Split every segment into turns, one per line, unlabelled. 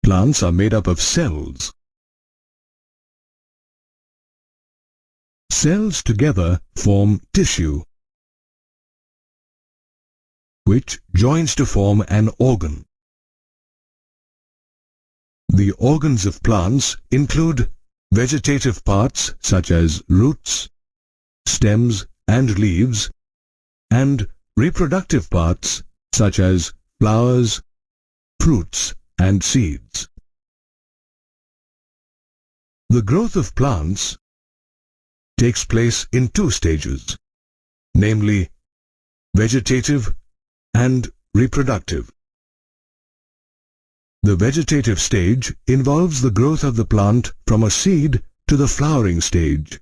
Plants are made up of cells. Cells together form tissue, which joins to form an organ. The organs of plants include vegetative parts such as roots, stems and leaves, and reproductive parts such as flowers, fruits and seeds. The growth of plants takes place in two stages, namely vegetative and reproductive. The vegetative stage involves the growth of the plant from a seed to the flowering stage,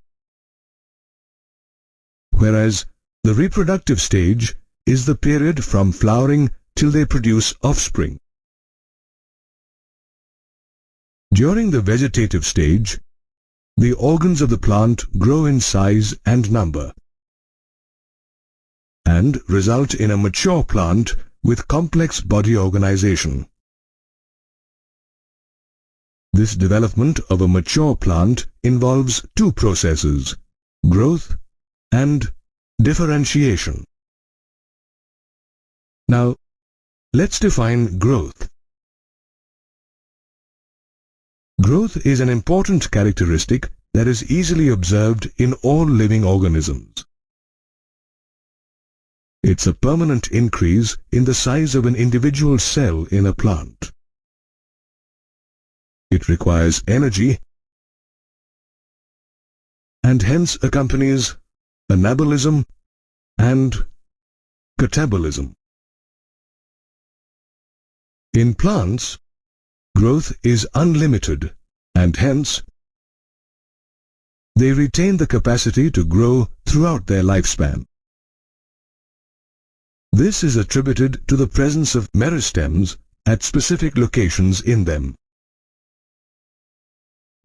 whereas the reproductive stage is the period from flowering till they produce offspring. During the vegetative stage, the organs of the plant grow in size and number and result in a mature plant with complex body organization. This development of a mature plant involves two processes, growth and differentiation. Now, let's define growth. Growth is an important characteristic that is easily observed in all living organisms. It's a permanent increase in the size of an individual cell in a plant. It requires energy and hence accompanies anabolism and catabolism. In plants, growth is unlimited and hence they retain the capacity to grow throughout their lifespan. This is attributed to the presence of meristems at specific locations in them.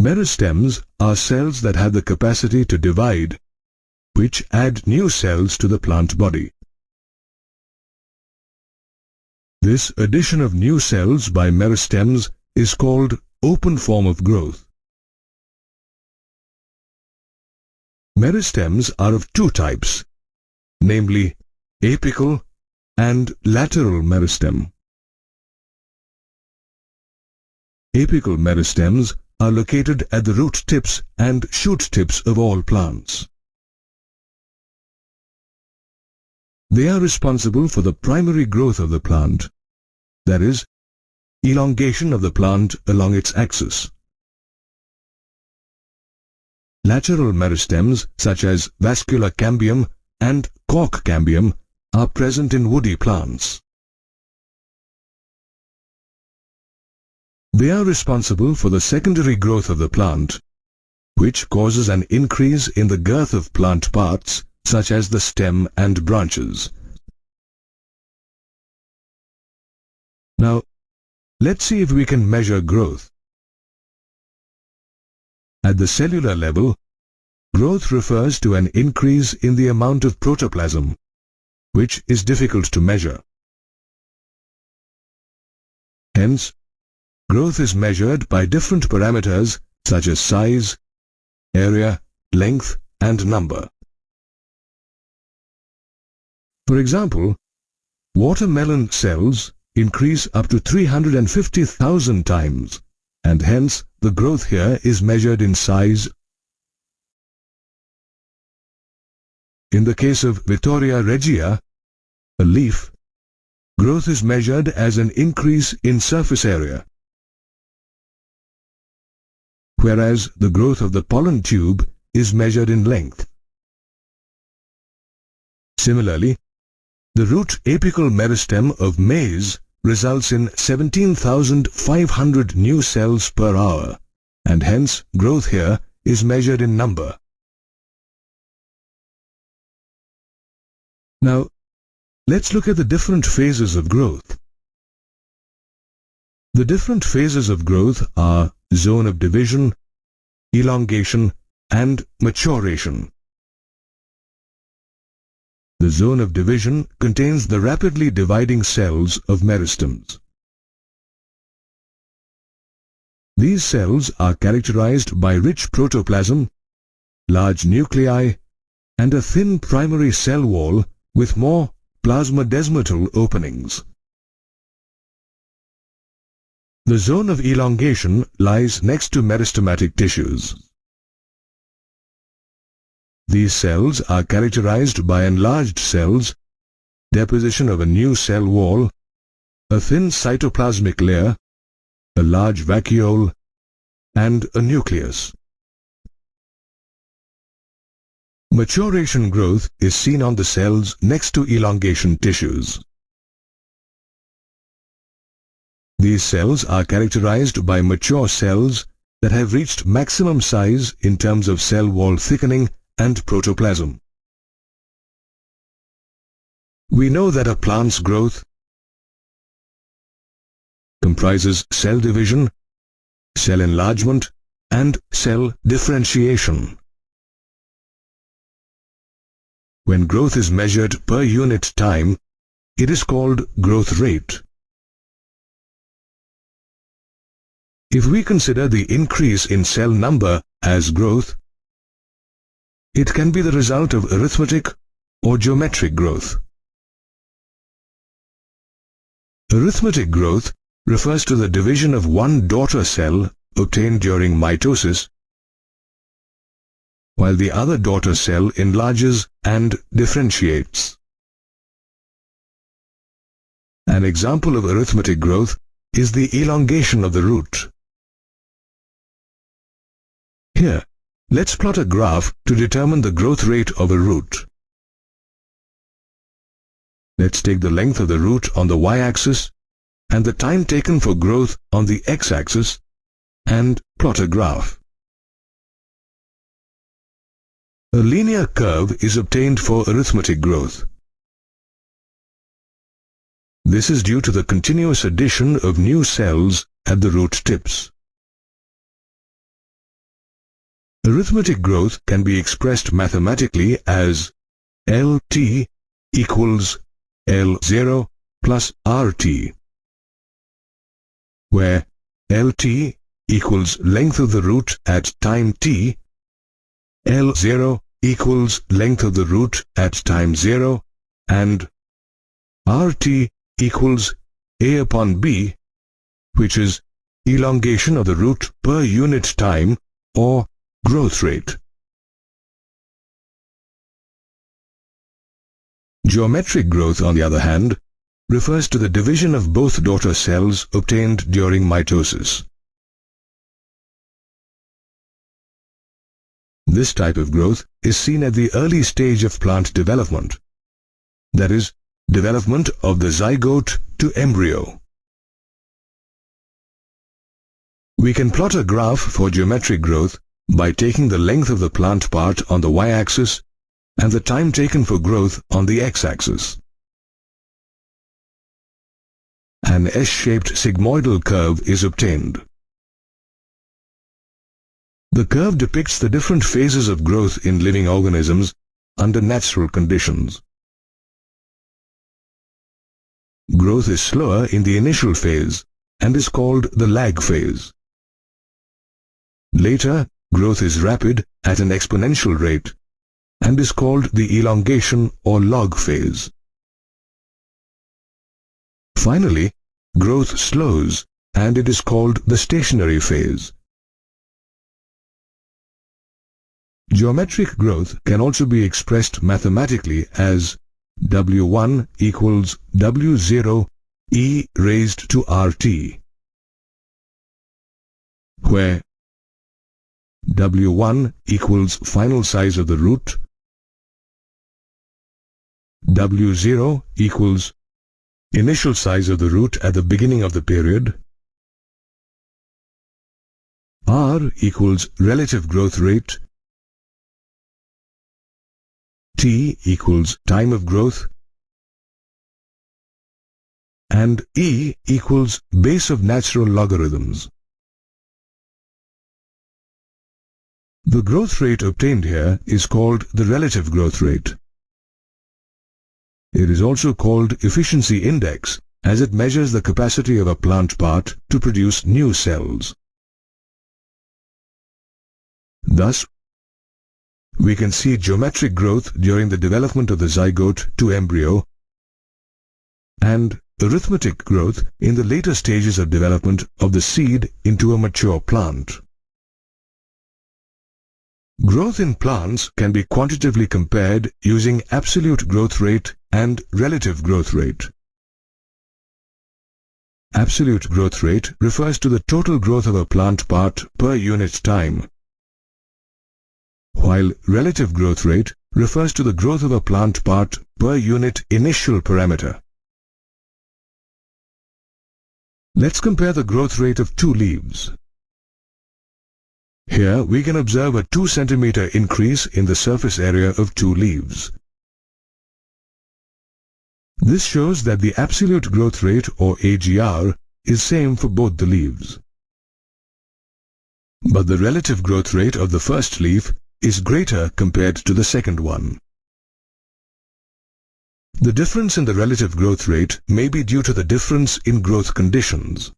Meristems are cells that have the capacity to divide, which add new cells to the plant body. This addition of new cells by meristems is called open form of growth. Meristems are of two types, namely apical and lateral meristem. Apical meristems are located at the root tips and shoot tips of all plants. They are responsible for the primary growth of the plant, that is, elongation of the plant along its axis. Lateral meristems such as vascular cambium and cork cambium are present in woody plants. They are responsible for the secondary growth of the plant, which causes an increase in the girth of plant parts such as the stem and branches. Now, let's see if we can measure growth. At the cellular level, growth refers to an increase in the amount of protoplasm, which is difficult to measure. Hence, growth is measured by different parameters such as size, area, length, and number. For example, watermelon cells increase up to 350,000 times, and hence the growth here is measured in size. In the case of Vittoria regia, a leaf, growth is measured as an increase in surface area, whereas the growth of the pollen tube is measured in length. Similarly, the root apical meristem of maize results in 17,500 new cells per hour, and hence growth here is measured in number. Now, let's look at the different phases of growth. The different phases of growth are zone of division, elongation, and maturation. The zone of division contains the rapidly dividing cells of meristems. These cells are characterized by rich protoplasm, large nuclei, and a thin primary cell wall with more plasmodesmatal openings. The zone of elongation lies next to meristematic tissues. These cells are characterized by enlarged cells, deposition of a new cell wall, a thin cytoplasmic layer, a large vacuole, and a nucleus. Maturation growth is seen on the cells next to elongation tissues. These cells are characterized by mature cells that have reached maximum size in terms of cell wall thickening and protoplasm. We know that a plant's growth comprises cell division, cell enlargement, and cell differentiation. When growth is measured per unit time, it is called growth rate. If we consider the increase in cell number as growth, it can be the result of arithmetic or geometric growth. Arithmetic growth refers to the division of one daughter cell obtained during mitosis, while the other daughter cell enlarges and differentiates. An example of arithmetic growth is the elongation of the root. Here, let's plot a graph to determine the growth rate of a root. Let's take the length of the root on the y-axis and the time taken for growth on the x-axis and plot a graph. A linear curve is obtained for arithmetic growth. This is due to the continuous addition of new cells at the root tips. Arithmetic growth can be expressed mathematically as LT equals L0 plus RT, where LT equals length of the root at time t, L0 equals length of the root at time 0, and RT equals A upon B, which is elongation of the root per unit time or growth rate. Geometric growth, on the other hand, refers to the division of both daughter cells obtained during mitosis. This type of growth is seen at the early stage of plant development, that is, development of the zygote to embryo. We can plot a graph for geometric growth by taking the length of the plant part on the y-axis and the time taken for growth on the x-axis. An S-shaped sigmoidal curve is obtained. The curve depicts the different phases of growth in living organisms under natural conditions. Growth is slower in the initial phase and is called the lag phase. Later, growth is rapid at an exponential rate and is called the elongation or log phase. Finally, growth slows and it is called the stationary phase. Geometric growth can also be expressed mathematically as W1 equals W0 e raised to RT, where W1 equals final size of the root, W0 equals initial size of the root at the beginning of the period, R equals relative growth rate, T equals time of growth, and E equals base of natural logarithms. The growth rate obtained here is called the relative growth rate. It is also called efficiency index as it measures the capacity of a plant part to produce new cells. Thus, we can see geometric growth during the development of the zygote to embryo and arithmetic growth in the later stages of development of the seed into a mature plant. Growth in plants can be quantitatively compared using absolute growth rate and relative growth rate. Absolute growth rate refers to the total growth of a plant part per unit time, while relative growth rate refers to the growth of a plant part per unit initial parameter. Let's compare the growth rate of 2 leaves. Here we can observe a 2 cm increase in the surface area of 2 leaves. This shows that the absolute growth rate, or AGR, is same for both the leaves. But the relative growth rate of the first leaf is greater compared to the second one. The difference in the relative growth rate may be due to the difference in growth conditions.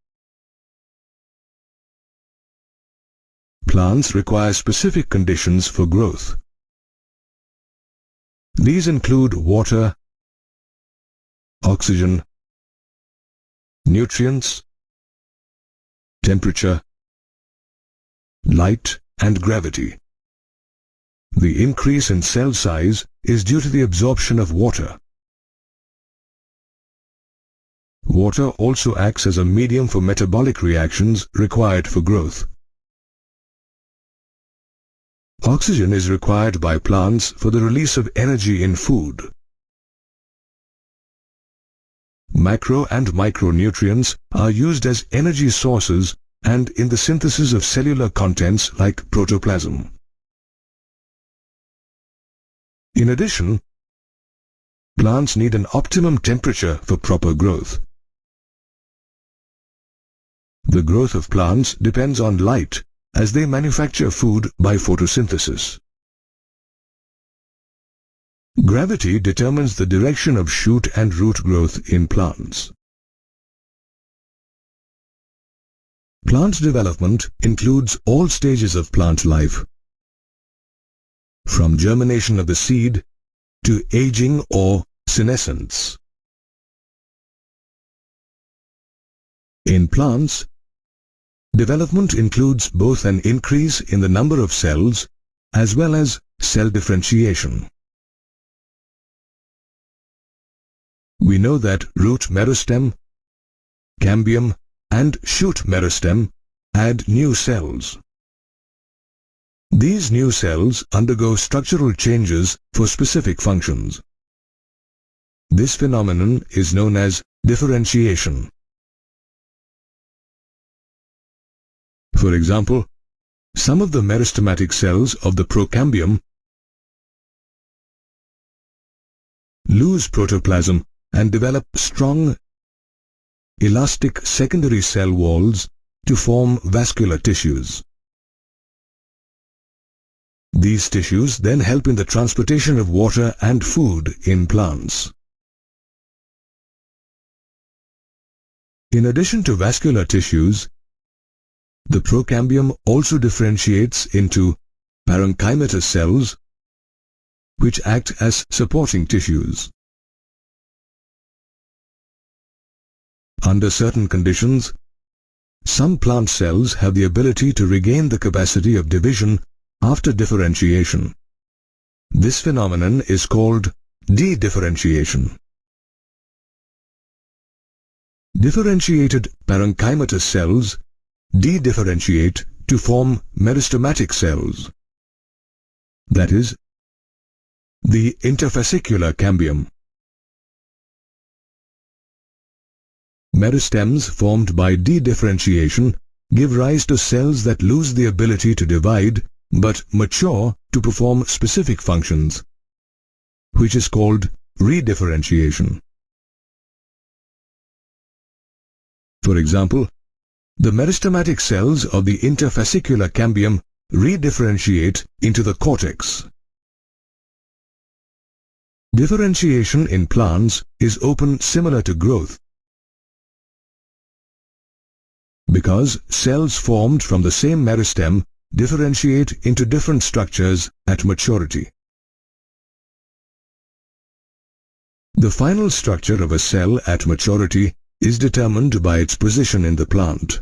Plants require specific conditions for growth. These include water, oxygen, nutrients, temperature, light, and gravity. The increase in cell size is due to the absorption of water. Water also acts as a medium for metabolic reactions required for growth. Oxygen is required by plants for the release of energy in food. Macro and micronutrients are used as energy sources and in the synthesis of cellular contents like protoplasm. In addition, plants need an optimum temperature for proper growth. The growth of plants depends on light, as they manufacture food by photosynthesis. Gravity determines the direction of shoot and root growth in plants. Plant development includes all stages of plant life, from germination of the seed to aging or senescence. In plants, development includes both an increase in the number of cells as well as cell differentiation. We know that root merostem, cambium, and shoot merostem add new cells. These new cells undergo structural changes for specific functions. This phenomenon is known as differentiation. For example, some of the meristematic cells of the procambium lose protoplasm and develop strong, elastic secondary cell walls to form vascular tissues. These tissues then help in the transportation of water and food in plants. In addition to vascular tissues, the procambium also differentiates into parenchymatous cells, which act as supporting tissues. Under certain conditions, some plant cells have the ability to regain the capacity of division after differentiation. This phenomenon is called de-differentiation. Differentiated parenchymatous cells de-differentiate to form meristematic cells, that is, the interfascicular cambium. Meristems formed by de-differentiation give rise to cells that lose the ability to divide but mature to perform specific functions, which is called redifferentiation. For example, the meristematic cells of the interfascicular cambium redifferentiate into the cortex. Differentiation in plants is open similar to growth, because cells formed from the same meristem differentiate into different structures at maturity. The final structure of a cell at maturity is determined by its position in the plant.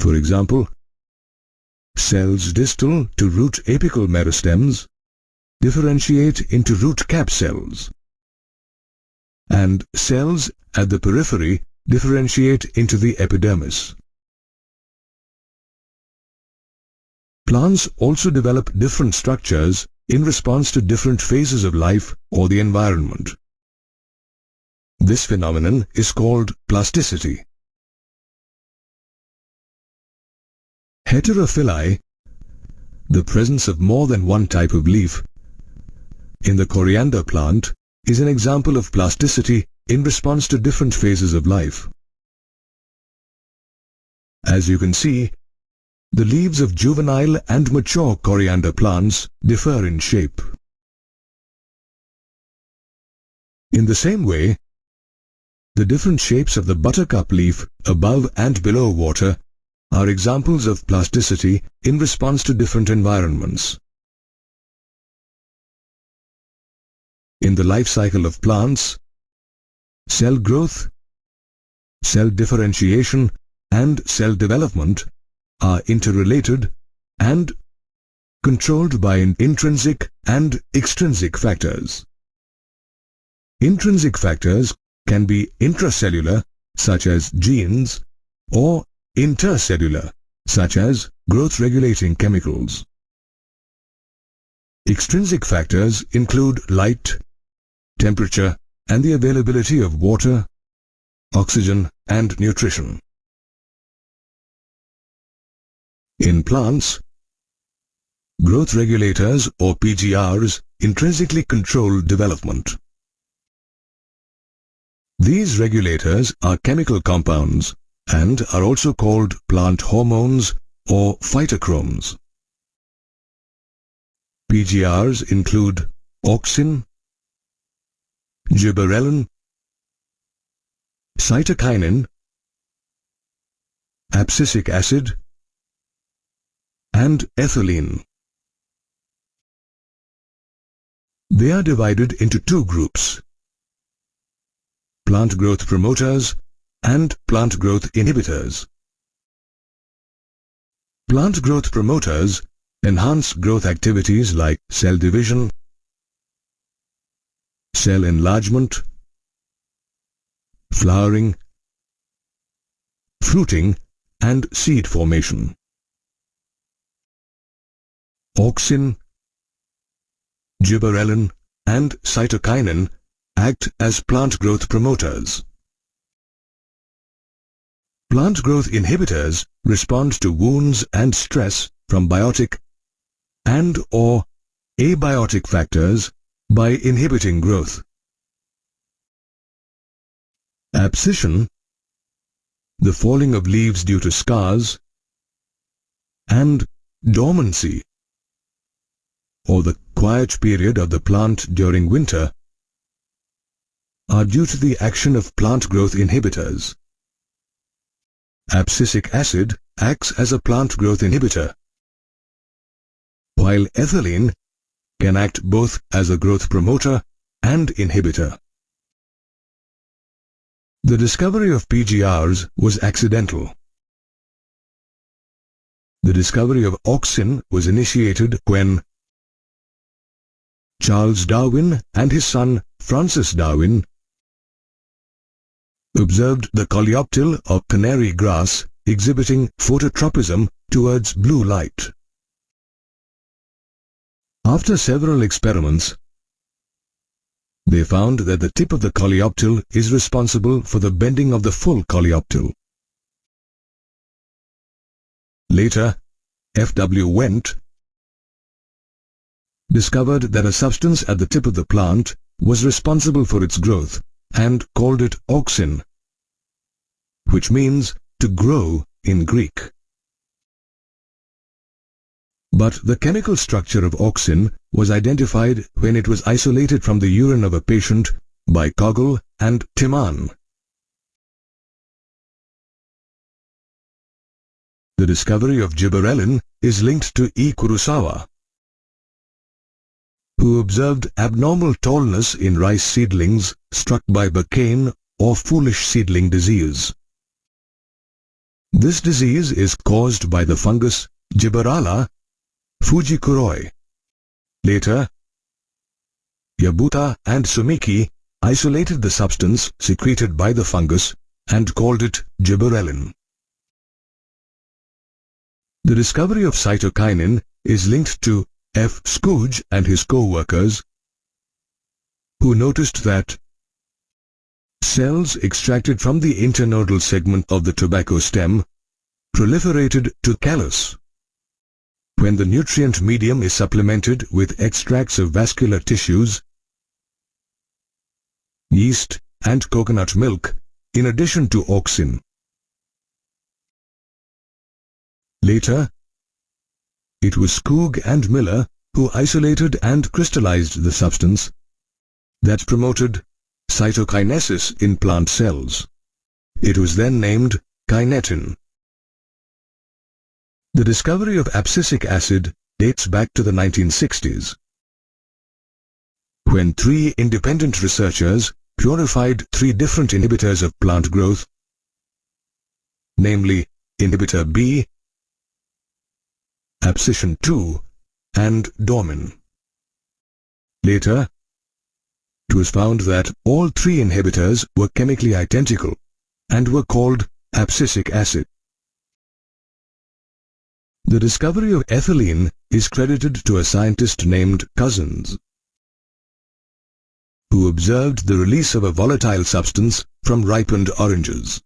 For example, cells distal to root apical meristems differentiate into root cap cells, and cells at the periphery differentiate into the epidermis. Plants also develop different structures in response to different phases of life or the environment. This phenomenon is called plasticity. Heterophyly, the presence of more than one type of leaf, in the coriander plant is an example of plasticity in response to different phases of life. As you can see, the leaves of juvenile and mature coriander plants differ in shape. In the same way, the different shapes of the buttercup leaf above and below water are examples of plasticity in response to different environments. In the life cycle of plants, cell growth, cell differentiation, and cell development are interrelated and controlled by intrinsic and extrinsic factors. Intrinsic factors can be intracellular, such as genes, or intercellular, such as growth-regulating chemicals. Extrinsic factors include light, temperature, and the availability of water, oxygen, and nutrition. In plants, growth regulators or PGRs intrinsically control development. These regulators are chemical compounds and are also called plant hormones or phytochromes. PGRs include auxin, gibberellin, cytokinin, abscisic acid, and ethylene. They are divided into two groups: plant growth promoters and plant growth inhibitors. Plant growth promoters enhance growth activities like cell division, cell enlargement, flowering, fruiting, and seed formation. Auxin, gibberellin, and cytokinin act as plant growth promoters. Plant growth inhibitors respond to wounds and stress from biotic and/or abiotic factors by inhibiting growth. Abscission, the falling of leaves due to scars, and dormancy, or the quiet period of the plant during winter, are due to the action of plant growth inhibitors. Abscisic acid acts as a plant growth inhibitor, while ethylene can act both as a growth promoter and inhibitor. The discovery of PGRs was accidental. The discovery of auxin was initiated when Charles Darwin and his son Francis Darwin observed the coleoptile of canary grass exhibiting phototropism towards blue light. After several experiments, they found that the tip of the coleoptile is responsible for the bending of the full coleoptile. Later, F.W. Wendt discovered that a substance at the tip of the plant was responsible for its growth and called it auxin, which means to grow in Greek. But the chemical structure of auxin was identified when it was isolated from the urine of a patient by Kogel and Timan. The discovery of gibberellin is linked to E. Kurosawa, who observed abnormal tallness in rice seedlings struck by Bacane or foolish seedling disease. This disease is caused by the fungus Gibberella fujikuroi. Later, Yabuta and Sumiki isolated the substance secreted by the fungus and called it gibberellin. The discovery of cytokinin is linked to F. Scooge and his co-workers, who noticed that cells extracted from the internodal segment of the tobacco stem proliferated to callus. When the nutrient medium is supplemented with extracts of vascular tissues, yeast and coconut milk, in addition to auxin. Later, it was Skoog and Miller who isolated and crystallized the substance that promoted cytokinesis in plant cells. It was then named kinetin. The discovery of abscisic acid dates back to the 1960s, when 3 independent researchers purified 3 different inhibitors of plant growth, namely inhibitor B, abscission 2, and dormin. Later, it was found that all 3 inhibitors were chemically identical and were called abscisic acid. The discovery of ethylene is credited to a scientist named Cousins, who observed the release of a volatile substance from ripened oranges.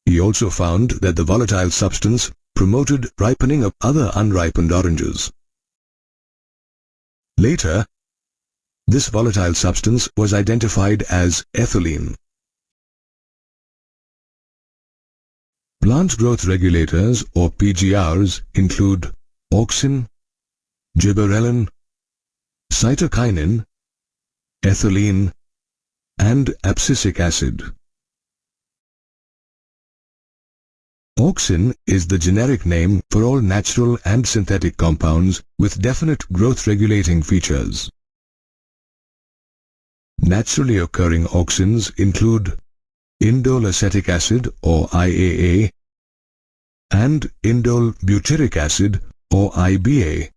He also found that the volatile substance promoted ripening of other unripened oranges. Later, this volatile substance was identified as ethylene. Plant growth regulators or PGRs include auxin, gibberellin, cytokinin, ethylene, and abscisic acid. Auxin is the generic name for all natural and synthetic compounds with definite growth-regulating features. Naturally occurring auxins include indole acetic acid or IAA and indole butyric acid or IBA,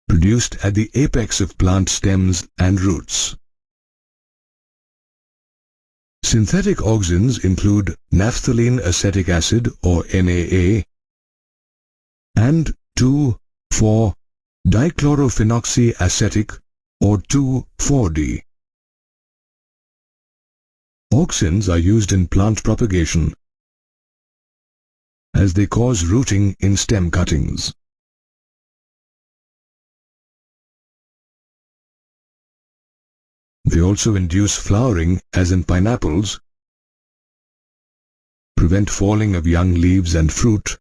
produced at the apex of plant stems and roots. Synthetic auxins include naphthalene acetic acid or NAA and 2,4-dichlorophenoxyacetic or 2,4-D. Auxins are used in plant propagation as they cause rooting in stem cuttings. They also induce flowering, as in pineapples, prevent falling of young leaves and fruit,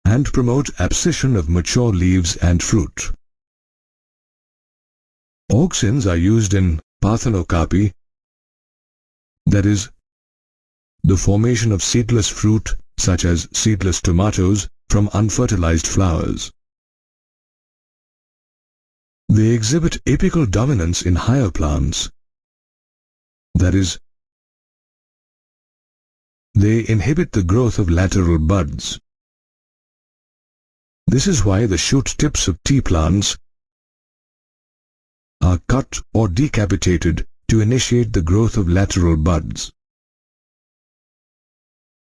and promote abscission of mature leaves and fruit. Auxins are used in parthenocarpy, that is, the formation of seedless fruit such as seedless tomatoes from unfertilized flowers. They exhibit apical dominance in higher plants, that is, they inhibit the growth of lateral buds. This is why the shoot tips of tea plants are cut or decapitated to initiate the growth of lateral buds.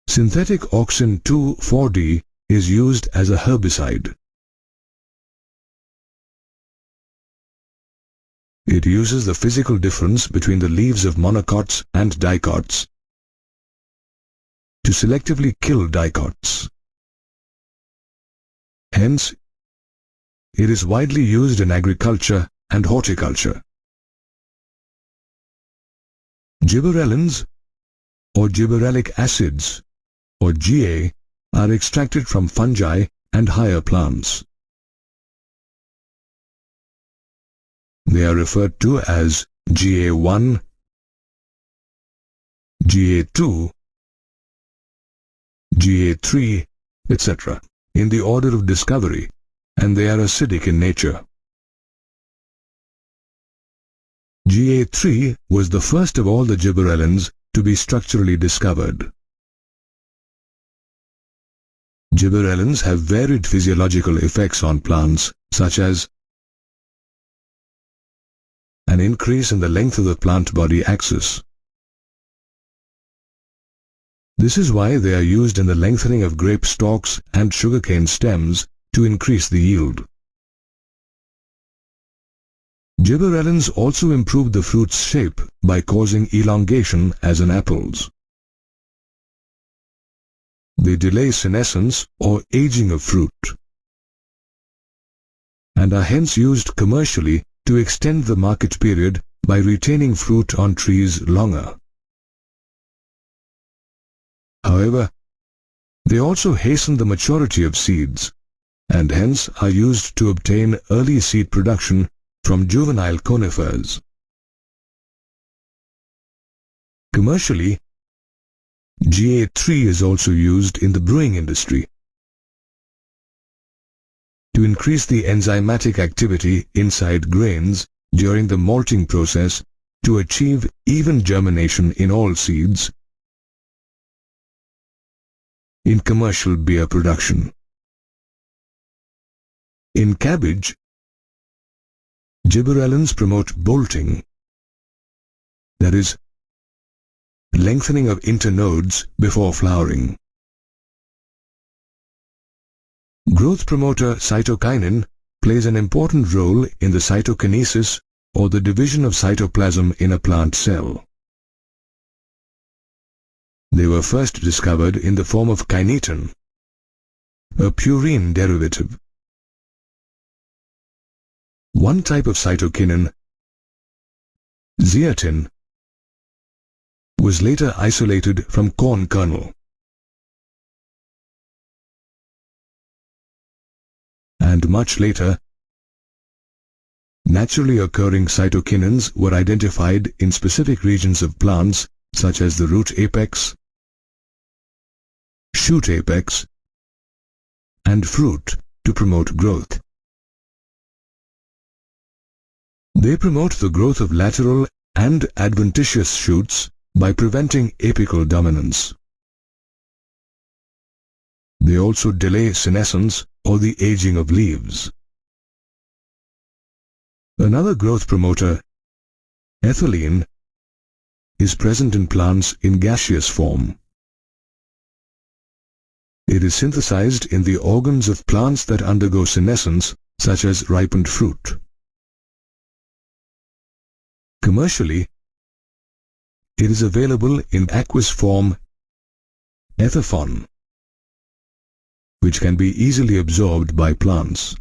Synthetic auxin 2,4-D is used as a herbicide. It uses the physical difference between the leaves of monocots and dicots to selectively kill dicots. Hence, it is widely used in agriculture and horticulture. Gibberellins or gibberellic acids or GA are extracted from fungi and higher plants. They are referred to as GA1, GA2, GA3, etc. in the order of discovery, and they are acidic in nature. GA3 was the first of all the gibberellins to be structurally discovered. Gibberellins have varied physiological effects on plants, such as an increase in the length of the plant body axis. This is why they are used in the lengthening of grape stalks and sugarcane stems to increase the yield. Gibberellins also improve the fruit's shape by causing elongation as in apples. They delay senescence or aging of fruit, and are hence used commercially to extend the market period by retaining fruit on trees longer. However, they also hasten the maturity of seeds, and hence are used to obtain early seed production from juvenile conifers. Commercially, GA3 is also used in the brewing industry to increase the enzymatic activity inside grains during the malting process to achieve even germination in all seeds in commercial beer production. In cabbage, gibberellins promote bolting, that is, lengthening of internodes before flowering. Growth promoter cytokinin plays an important role in the cytokinesis or the division of cytoplasm in a plant cell. They were first discovered in the form of kinetin, a purine derivative. One type of cytokinin, zeatin, was later isolated from corn kernel. And much later, naturally occurring cytokinins were identified in specific regions of plants such as the root apex, shoot apex, and fruit to promote growth. They promote the growth of lateral and adventitious shoots by preventing apical dominance. They also delay senescence or the aging of leaves. Another growth promoter, ethylene, is present in plants in gaseous form. It is synthesized in the organs of plants that undergo senescence, such as ripened fruit. Commercially, it is available in aqueous form, ethaphon, which can be easily absorbed by plants.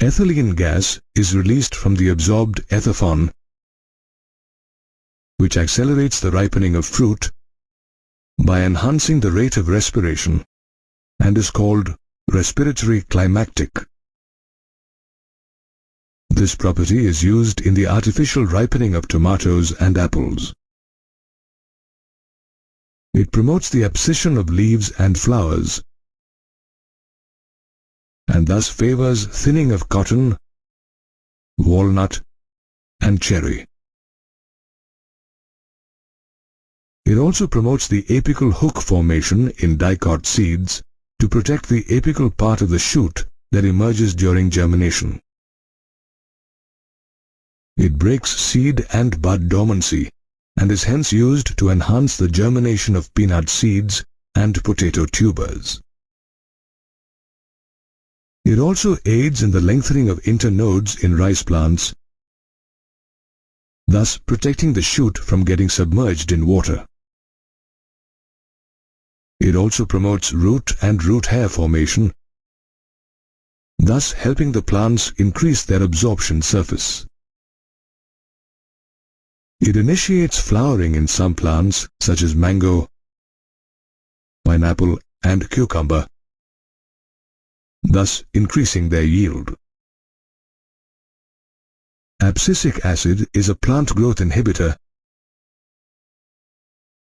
Ethylene gas is released from the absorbed ethaphon, which accelerates the ripening of fruit by enhancing the rate of respiration and is called respiratory climactic. This property is used in the artificial ripening of tomatoes and apples. It promotes the abscission of leaves and flowers, and thus favors thinning of cotton, walnut, and cherry. It also promotes the apical hook formation in dicot seeds to protect the apical part of the shoot that emerges during germination. It breaks seed and bud dormancy and is hence used to enhance the germination of peanut seeds and potato tubers. It also aids in the lengthening of internodes in rice plants, thus protecting the shoot from getting submerged in water. It also promotes root and root hair formation, thus helping the plants increase their absorption surface. It initiates flowering in some plants such as mango, pineapple, and cucumber, thus increasing their yield. Abscisic acid is a plant growth inhibitor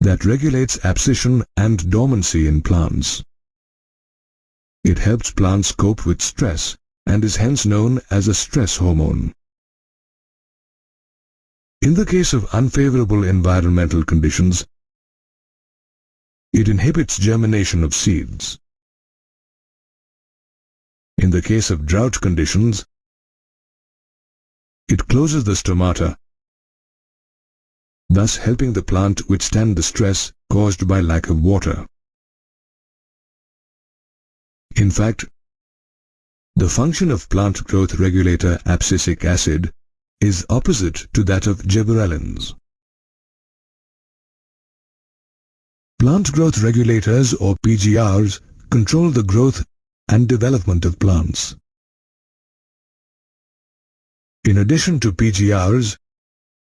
that regulates abscission and dormancy in plants. It helps plants cope with stress and is hence known as a stress hormone. In the case of unfavorable environmental conditions, it inhibits germination of seeds. In the case of drought conditions, it closes the stomata, thus helping the plant withstand the stress caused by lack of water. In fact, the function of plant growth regulator abscisic acid is opposite to that of gibberellins. Plant growth regulators or PGRs control the growth and development of plants. In addition to PGRs,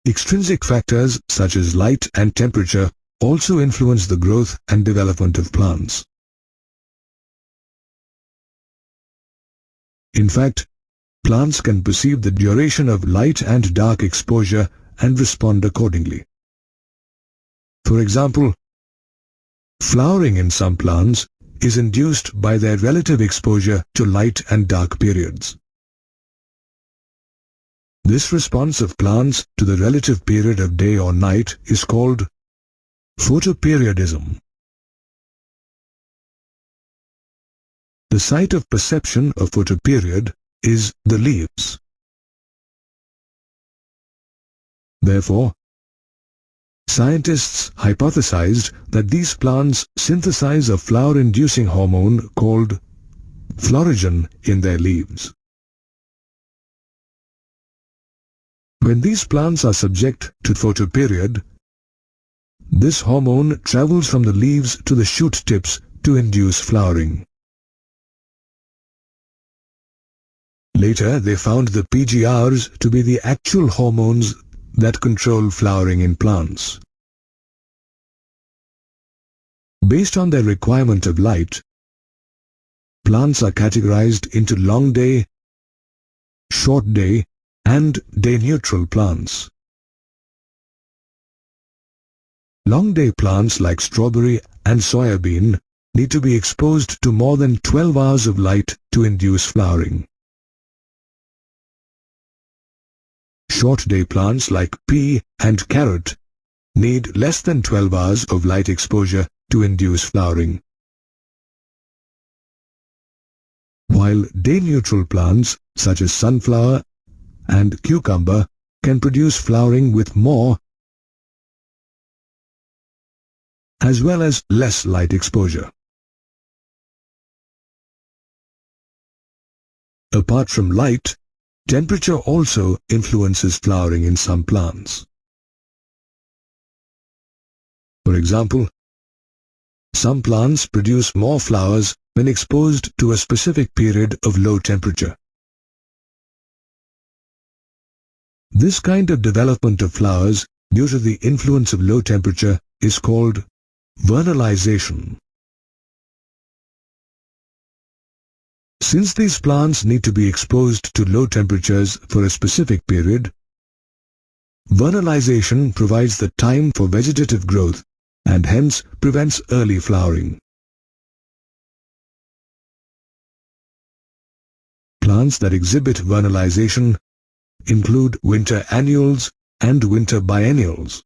extrinsic factors such as light and temperature also influence the growth and development of plants. In fact, plants can perceive the duration of light and dark exposure and respond accordingly. For example, flowering in some plants is induced by their relative exposure to light and dark periods. This response of plants to the relative period of day or night is called photoperiodism. The site of perception of photoperiod is the leaves. Therefore, scientists hypothesized that these plants synthesize a flower-inducing hormone called florigen in their leaves. When these plants are subject to photoperiod, this hormone travels from the leaves to the shoot tips to induce flowering. Later, they found the PGRs to be the actual hormones that control flowering in plants. Based on their requirement of light, plants are categorized into long day, short day, and day-neutral plants. Long-day plants like strawberry and soybean need to be exposed to more than 12 hours of light to induce flowering. Short-day plants like pea and carrot need less than 12 hours of light exposure to induce flowering. While day-neutral plants such as sunflower and cucumber can produce flowering with more as well as less light exposure. Apart from light, temperature also influences flowering in some plants. For example, some plants produce more flowers when exposed to a specific period of low temperature. This kind of development of flowers due to the influence of low temperature is called vernalization. Since these plants need to be exposed to low temperatures for a specific period, vernalization provides the time for vegetative growth and hence prevents early flowering. Plants that exhibit vernalization include winter annuals and winter biennials.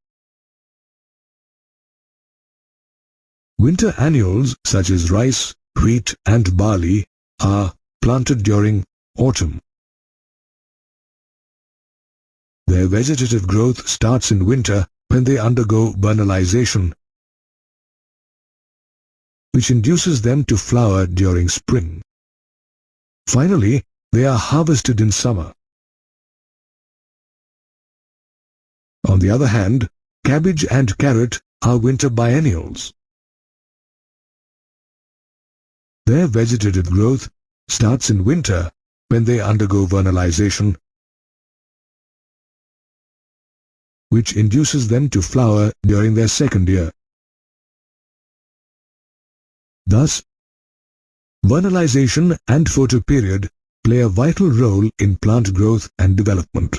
Winter annuals such as rice, wheat and barley are planted during autumn. Their vegetative growth starts in winter when they undergo vernalization, which induces them to flower during spring. Finally, they are harvested in summer. On the other hand, cabbage and carrot are winter biennials. Their vegetative growth starts in winter when they undergo vernalization, which induces them to flower during their second year. Thus, vernalization and photoperiod play a vital role in plant growth and development.